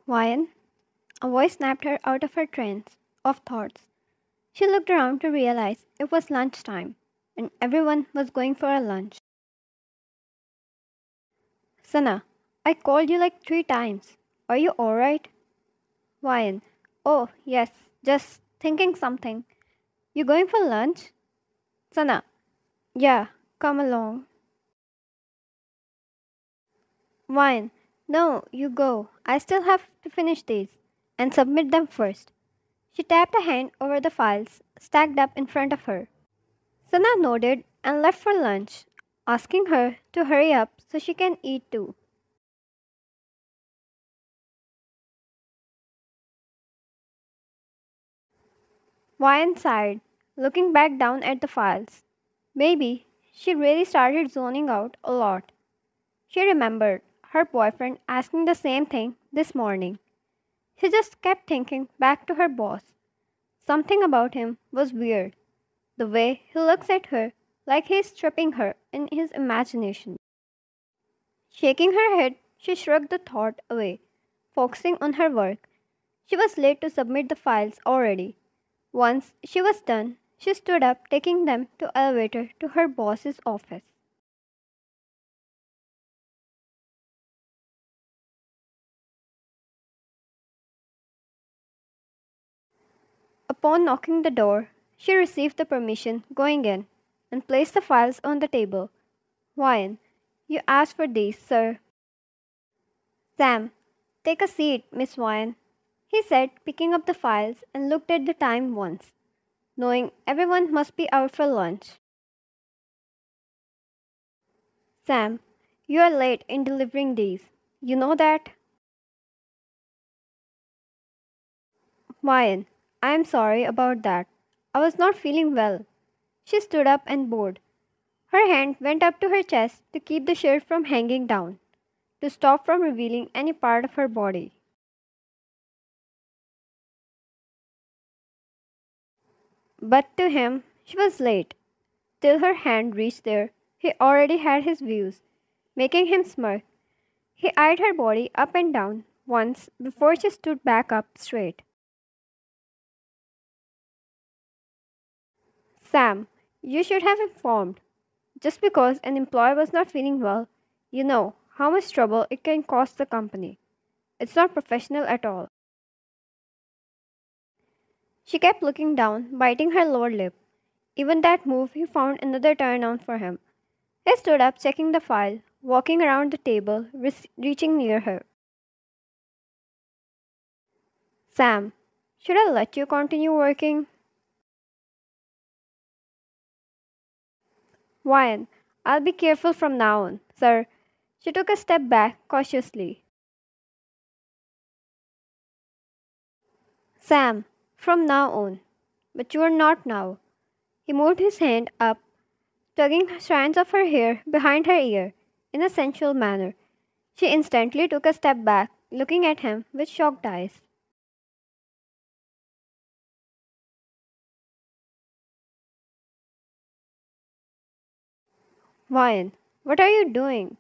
Wyan? A voice snapped her out of her trance of thoughts. She looked around to realize it was lunchtime, and everyone was going for a lunch. Sana, I called you like 3 times. Are you alright? Wyan? Oh, yes, just thinking something. You going for lunch? Sana? Yeah, come along. Wyan? No, you go. I still have to finish these and submit them first. She tapped a hand over the files stacked up in front of her. Sana nodded and left for lunch, asking her to hurry up so she can eat too. Ryan sighed, looking back down at the files. Maybe she really started zoning out a lot. She remembered her boyfriend asking the same thing this morning. She just kept thinking back to her boss. Something about him was weird. The way he looks at her, like he's tripping her in his imagination. Shaking her head, she shrugged the thought away, focusing on her work. She was late to submit the files already. Once she was done, she stood up, taking them to elevator to her boss's office. Upon knocking the door, she received the permission going in and placed the files on the table. Ryan, you asked for these, sir. Sam, take a seat, Miss Ryan, he said, picking up the files and looked at the time once, knowing everyone must be out for lunch. Sam, you are late in delivering these. You know that? Ryan, I am sorry about that. I was not feeling well. She stood up and bowed. Her hand went up to her chest to keep the shirt from hanging down, to stop from revealing any part of her body. But to him, she was late. Till her hand reached there, he already had his views, making him smirk. He eyed her body up and down once before she stood back up straight. Sam, you should have informed. Just because an employee was not feeling well, you know how much trouble it can cost the company. It's not professional at all. She kept looking down, biting her lower lip. Even that move he found another turn on for him. He stood up, checking the file, walking around the table, reaching near her. Sam, should I let you continue working? Ryan, I'll be careful from now on, sir. She took a step back cautiously. Sam, from now on. But you are not now. He moved his hand up, tugging strands of her hair behind her ear in a sensual manner. She instantly took a step back, looking at him with shocked eyes. Ryan, what are you doing?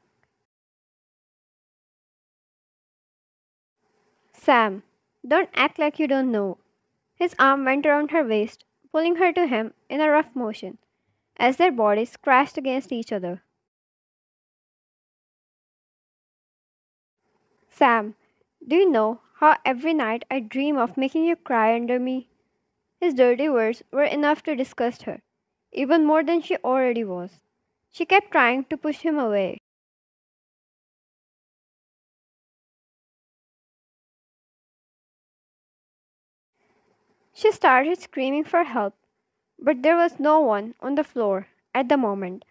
Sam, don't act like you don't know. His arm went around her waist, pulling her to him in a rough motion, as their bodies crashed against each other. Sam, do you know how every night I dream of making you cry under me? His dirty words were enough to disgust her, even more than she already was. She kept trying to push him away. She started screaming for help, but there was no one on the floor at the moment.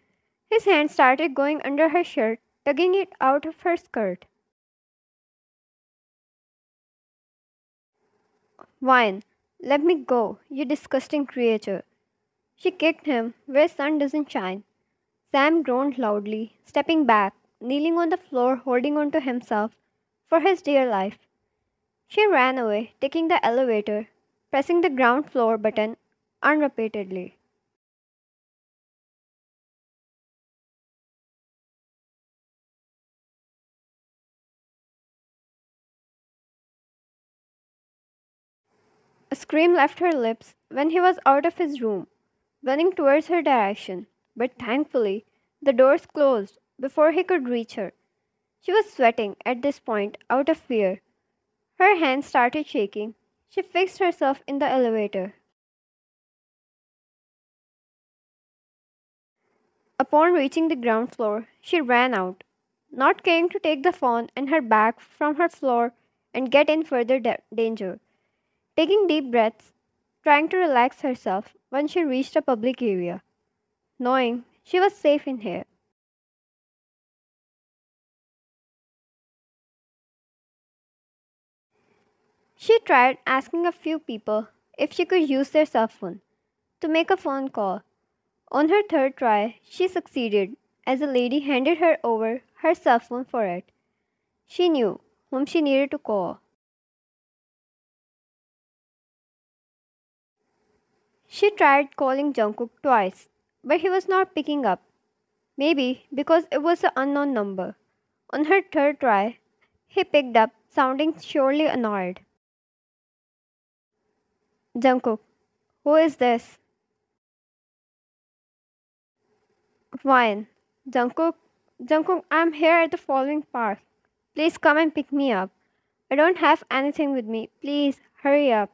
His hand started going under her shirt, tugging it out of her skirt. Wine, let me go, you disgusting creature. She kicked him where sun doesn't shine. Sam groaned loudly, stepping back, kneeling on the floor, holding on to himself for his dear life. She ran away, taking the elevator, pressing the ground floor button unrepeatedly. A scream left her lips when he was out of his room, running towards her direction, but thankfully, the doors closed before he could reach her. She was sweating at this point out of fear. Her hands started shaking. She fixed herself in the elevator. Upon reaching the ground floor, she ran out, not caring to take the phone and her bag from her floor and get in further danger. Taking deep breaths, trying to relax herself when she reached a public area, knowing she was safe in here. She tried asking a few people if she could use their cell phone to make a phone call. On her third try, she succeeded as a lady handed her over her cell phone for it. She knew whom she needed to call. She tried calling Jungkook twice, but he was not picking up. Maybe because it was an unknown number. On her third try, he picked up, sounding surely annoyed. Jungkook, who is this? Fine. Jungkook, Jungkook, I'm here at the following park. Please come and pick me up. I don't have anything with me. Please, hurry up.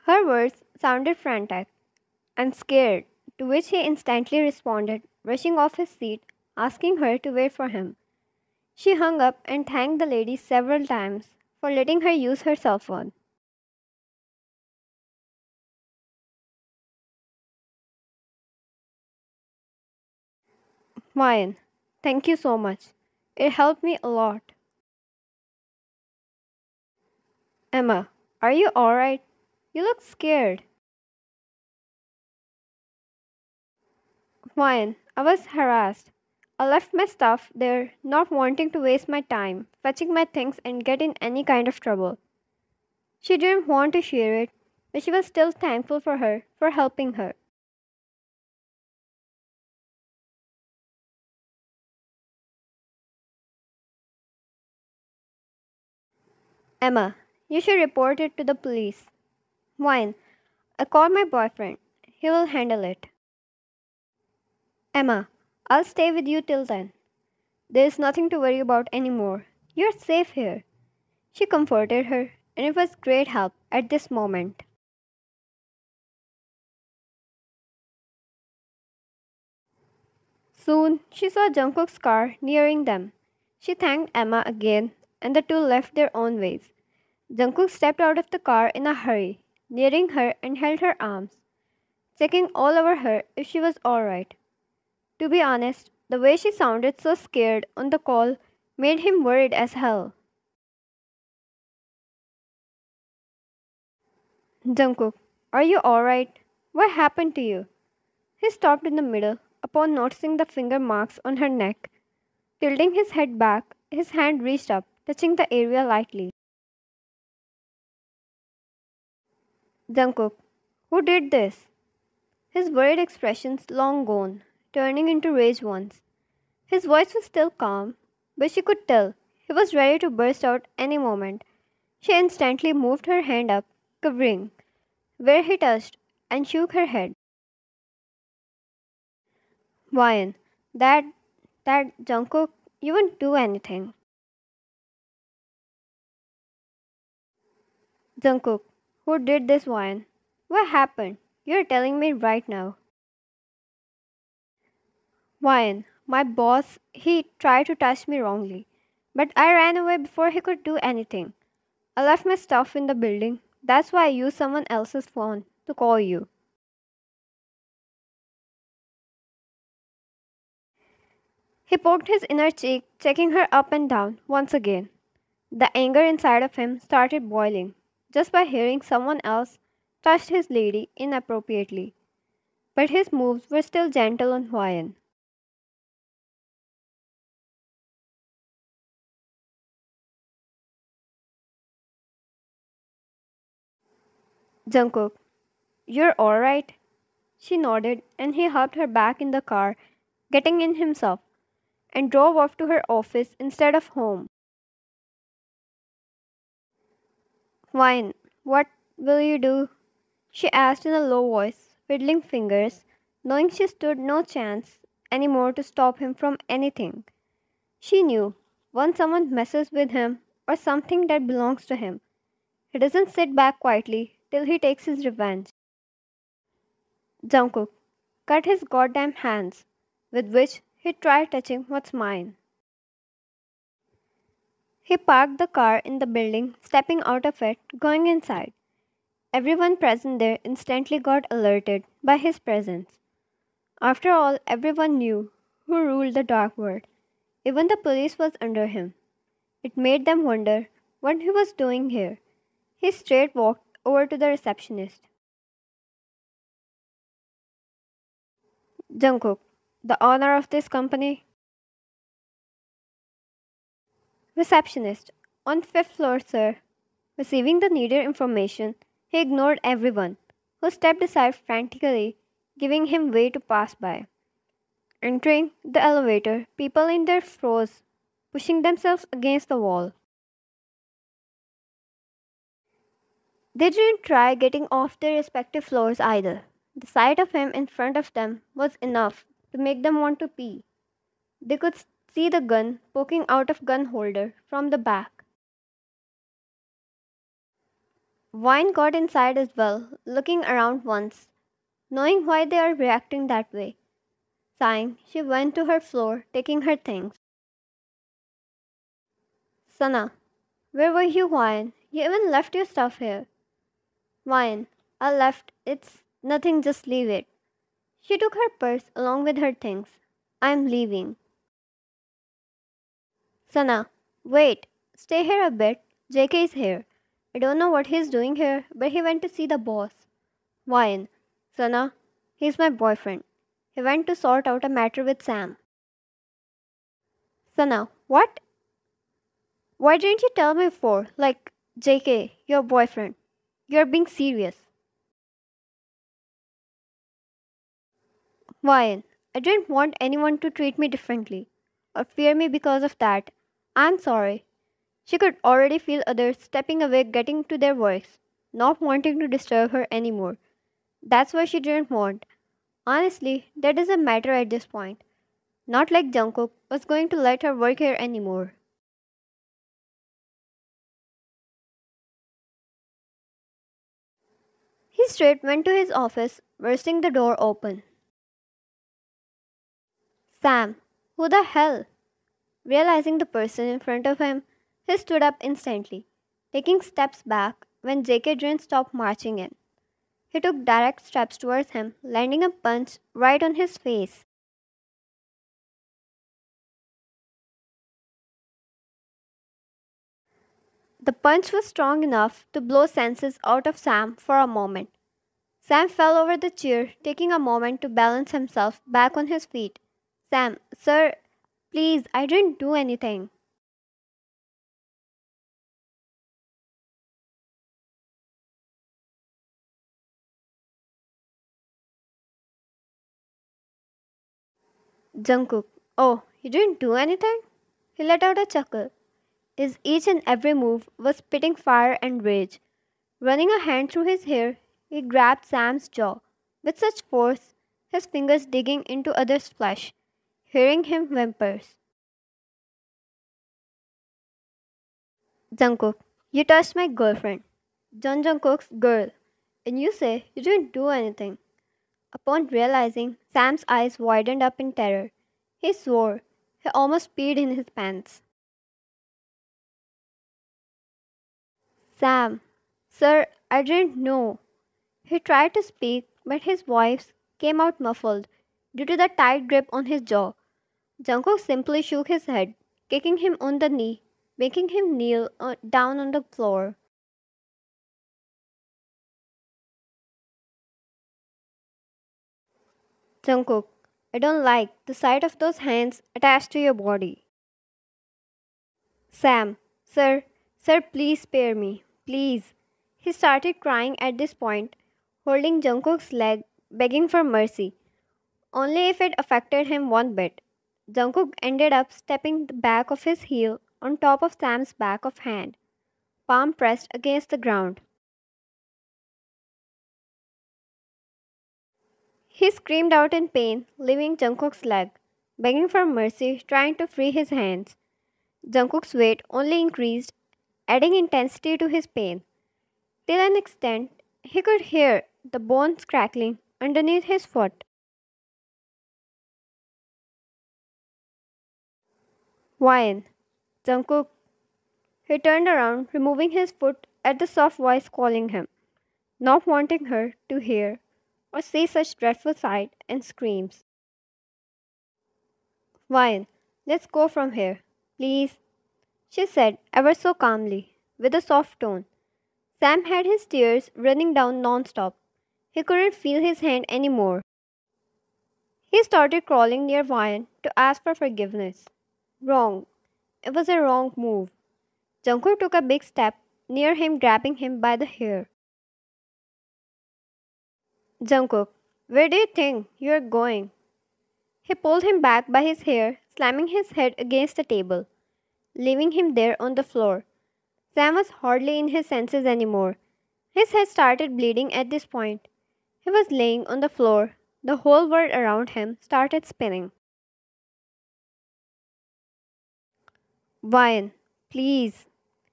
Her words sounded frantic and scared, to which he instantly responded, rushing off his seat, asking her to wait for him. She hung up and thanked the lady several times for letting her use her cell phone. Fine. Thank you so much. It helped me a lot. Emma, are you alright? You look scared. Fine. I was harassed. I left my stuff there, not wanting to waste my time fetching my things and get in any kind of trouble. She didn't want to share it, but she was still thankful for her for helping her. Emma, you should report it to the police. Fine. I called my boyfriend. He will handle it. Emma, I'll stay with you till then. There is nothing to worry about anymore. You're safe here. She comforted her, and it was great help at this moment. Soon, she saw Jungkook's car nearing them. She thanked Emma again, and the two left their own ways. Jungkook stepped out of the car in a hurry, nearing her and held her arms, checking all over her if she was alright. To be honest, the way she sounded so scared on the call made him worried as hell. Jungkook, are you alright? What happened to you? He stopped in the middle upon noticing the finger marks on her neck. Tilting his head back, his hand reached up, touching the area lightly. Jungkook, who did this? His worried expressions long gone, turning into rage ones. His voice was still calm, but she could tell he was ready to burst out any moment. She instantly moved her hand up, covering where he touched, and shook her head. Wyan, that, that Jungkook, you won't do anything. Jungkook, who did this, Wyan? What happened? You're telling me right now. Wyan, my boss, he tried to touch me wrongly, but I ran away before he could do anything. I left my stuff in the building. That's why I used someone else's phone to call you. He poked his inner cheek, checking her up and down once again. The anger inside of him started boiling just by hearing someone else touch his lady inappropriately. But his moves were still gentle on Hawaiian. Jungkook, you're alright? She nodded and he helped her back in the car, getting in himself, and drove off to her office instead of home. Wine, what will you do? She asked in a low voice, fiddling fingers, knowing she stood no chance anymore to stop him from anything. She knew once someone messes with him or something that belongs to him, he doesn't sit back quietly till he takes his revenge. Jungkook cut his goddamn hands, with which he tried touching what's mine. He parked the car in the building, stepping out of it, going inside. Everyone present there instantly got alerted by his presence. After all, everyone knew who ruled the dark world. Even the police was under him. It made them wonder what he was doing here. He straight walked over to the receptionist. Jungkook, the owner of this company. Receptionist, on fifth floor, sir. Receiving the needed information, he ignored everyone, who stepped aside frantically, giving him way to pass by. Entering the elevator, people in there froze, pushing themselves against the wall. They didn't try getting off their respective floors either. The sight of him in front of them was enough to make them want to pee. They could see the gun poking out of gun holder from the back. Wine got inside as well, looking around once, knowing why they are reacting that way. Sighing, she went to her floor, taking her things. Sana, where were you, Wine? You even left your stuff here. Wine, I left. It's nothing, just leave it. She took her purse along with her things. I'm leaving. Sana, wait. Stay here a bit. JK is here. I don't know what he's doing here, but he went to see the boss. Wine. Sana, he's my boyfriend. He went to sort out a matter with Sam. Sana, what? Why didn't you tell me before? Like, JK, your boyfriend. You're being serious. Wine. I didn't want anyone to treat me differently or fear me because of that. I'm sorry. She could already feel others stepping away, getting to their works, not wanting to disturb her anymore. That's why she didn't want. Honestly, that doesn't matter at this point. Not like Jungkook was going to let her work here anymore. He straight went to his office, bursting the door open. Sam, who the hell? Realizing the person in front of him, he stood up instantly, taking steps back when JK didn't stop marching in. He took direct steps towards him, landing a punch right on his face. The punch was strong enough to blow senses out of Sam for a moment. Sam fell over the chair, taking a moment to balance himself back on his feet. Sam, sir, please, I didn't do anything. Jungkook, oh, you didn't do anything? He let out a chuckle. His each and every move was spitting fire and rage. Running a hand through his hair, he grabbed Sam's jaw with such force, his fingers digging into others' flesh, hearing him whimpers. Jungkook, you touched my girlfriend, John Jungkook's girl, and you say you didn't do anything. Upon realizing, Sam's eyes widened up in terror. He swore. He almost peed in his pants. Sam, sir, I didn't know. He tried to speak, but his voice came out muffled due to the tight grip on his jaw. Jungkook simply shook his head, kicking him on the knee, making him kneel down on the floor. Jungkook, I don't like the sight of those hands attached to your body. Sam, sir, please spare me, please. He started crying at this point, holding Jungkook's leg, begging for mercy. Only if it affected him one bit. Jungkook ended up stepping the back of his heel on top of Sam's back of hand, palm pressed against the ground. He screamed out in pain, leaving Jungkook's leg, begging for mercy, trying to free his hands. Jungkook's weight only increased, adding intensity to his pain. Till an extent, he could hear the bones crackling underneath his foot. Wine. Jungkook. He turned around, removing his foot at the soft voice calling him, not wanting her to hear or see such dreadful sight, and screams. Wine. Let's go from here, please, she said ever so calmly, with a soft tone. Sam had his tears running down non-stop. He couldn't feel his hand anymore. He started crawling near Ryan to ask for forgiveness. Wrong. It was a wrong move. Jungkook took a big step near him, grabbing him by the hair. Jungkook, where do you think you are going? He pulled him back by his hair, slamming his head against the table, leaving him there on the floor. Sam was hardly in his senses anymore. His head started bleeding at this point. He was laying on the floor. The whole world around him started spinning. Ryan, please,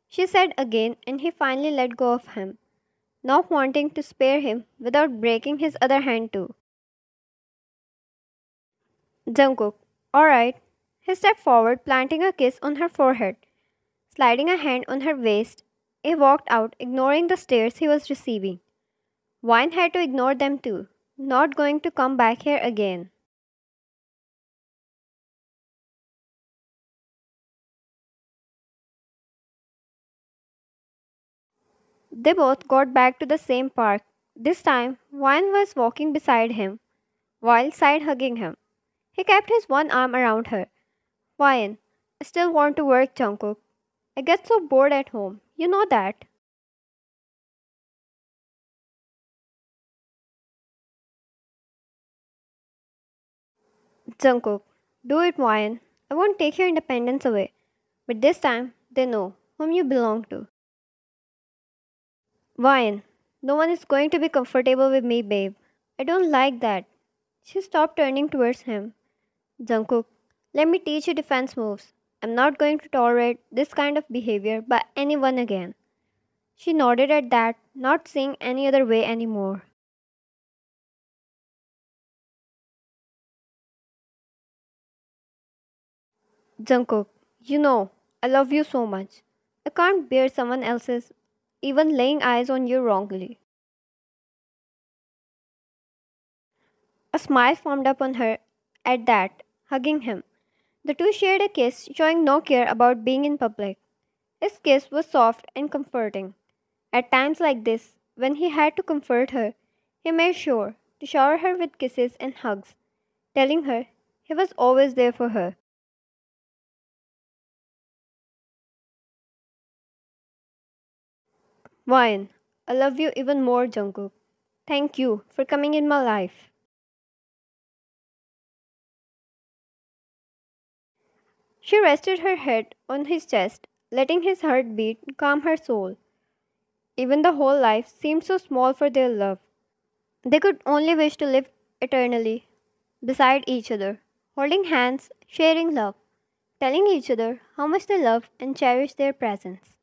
she said again, and he finally let go of him, not wanting to spare him without breaking his other hand too. Jungkook, alright. He stepped forward, planting a kiss on her forehead, sliding a hand on her waist. He walked out, ignoring the stares he was receiving. Wine had to ignore them too, not going to come back here again. They both got back to the same park. This time, Wine was walking beside him, while side hugging him. He kept his one arm around her. Wine, I still want to work, Jungkook. I get so bored at home. You know that. Jungkook, do it, Wine. I won't take your independence away. But this time, they know whom you belong to. Wine, no one is going to be comfortable with me, babe. I don't like that. She stopped turning towards him. Jungkook, let me teach you defense moves. I'm not going to tolerate this kind of behavior by anyone again. She nodded at that, not seeing any other way anymore. Jungkook, you know, I love you so much. I can't bear someone else's even laying eyes on you wrongly. A smile formed upon her at that, hugging him. The two shared a kiss, showing no care about being in public. His kiss was soft and comforting. At times like this, when he had to comfort her, he made sure to shower her with kisses and hugs, telling her he was always there for her. Ryan, I love you even more, Jungkook. Thank you for coming in my life. She rested her head on his chest, letting his heartbeat calm her soul. Even the whole life seemed so small for their love. They could only wish to live eternally beside each other, holding hands, sharing love, telling each other how much they love and cherish their presence.